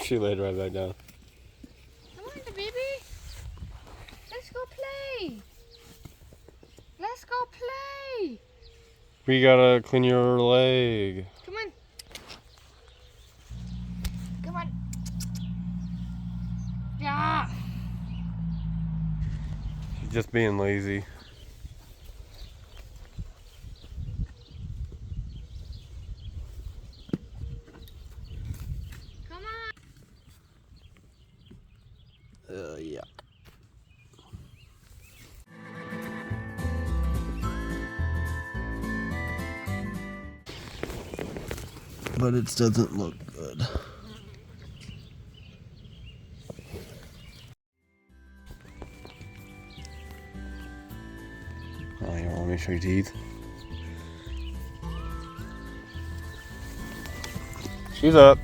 She laid right back down. Come on, the baby. Let's go play. Let's go play. We gotta clean your leg. Come on. Come on. Yeah. She's just being lazy. Come on. Yeah. But it doesn't look good. Oh, you want me to show your teeth? She's up.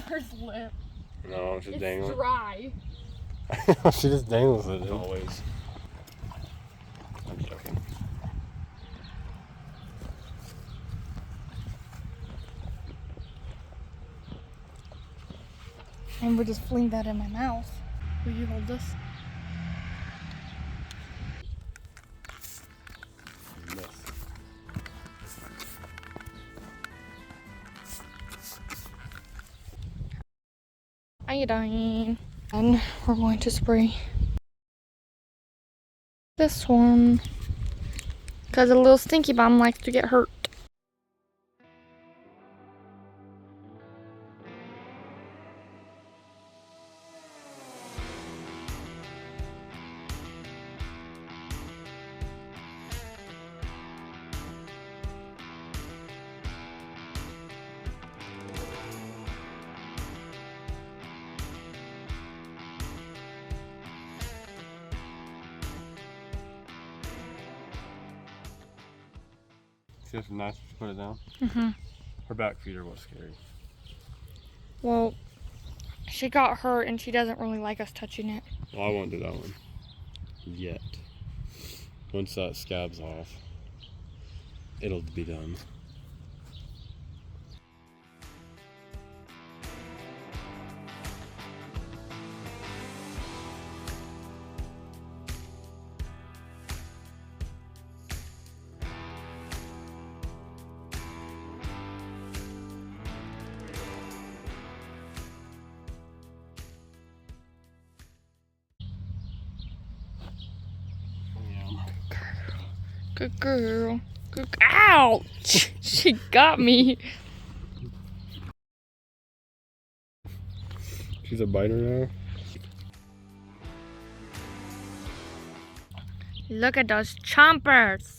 There's lip. No, she's It's dangling. dry. She just dangles it always. I'm joking. And we just fling that in my mouth. Will you hold this? Iodine. And we're going to spray this one. Because a little stinky bomb likes to get hurt. See if nice to put it down? Mm-hmm. Her back feet are what's scary. Well, she got hurt and she doesn't really like us touching it. Well, I won't do that one. Yet. Once that scab's off, it'll be done. Good girl. Good. Ouch! She got me. She's a biter now. Look at those chompers.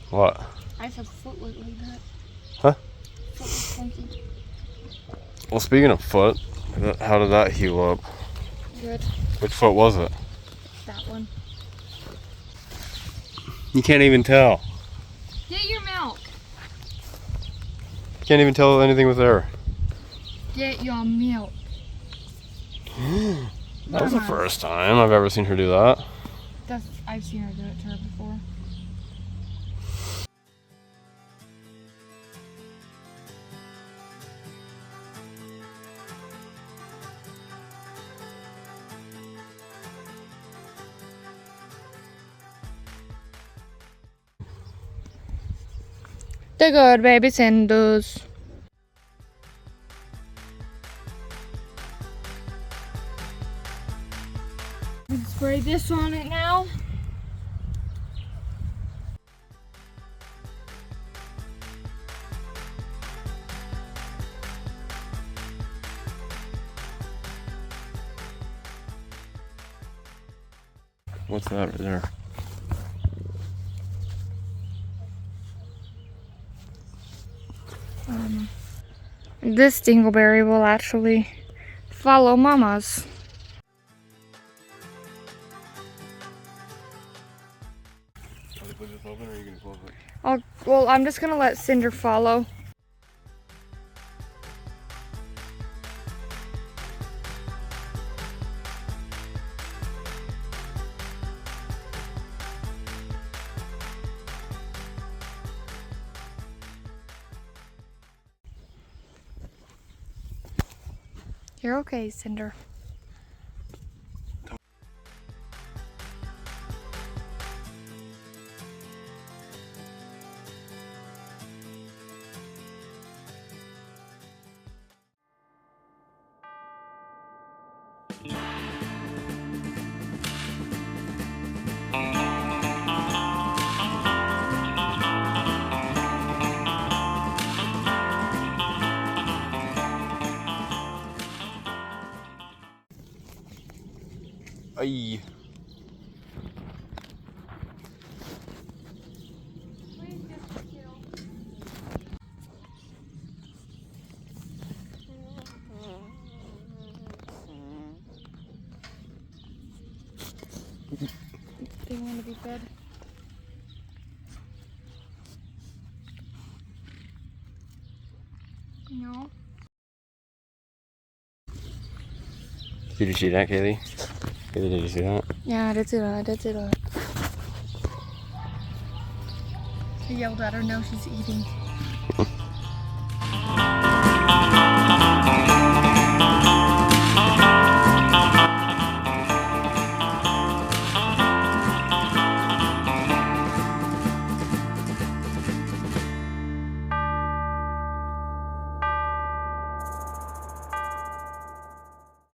What? I said foot looked like that. Huh? Foot was funky. Well, speaking of foot, how did that heal up? Good. Which foot was it? That one. You can't even tell. Get your milk. Can't even tell anything was there. Get your milk. That was the first time I've ever seen her do that. I've seen her do it to her before. The good baby senders. Spray this on it now. What's that right there? This dingleberry will actually follow Mama's. leave this open or are you gonna close it? Well, I'm just gonna let Cinder follow. You're okay, Cinder. Aye. They want to be fed. No. Did you see that, Kaylee? Kaylee, did you see that? Yeah, that's it. That's it. I yelled at her. Now she's eating.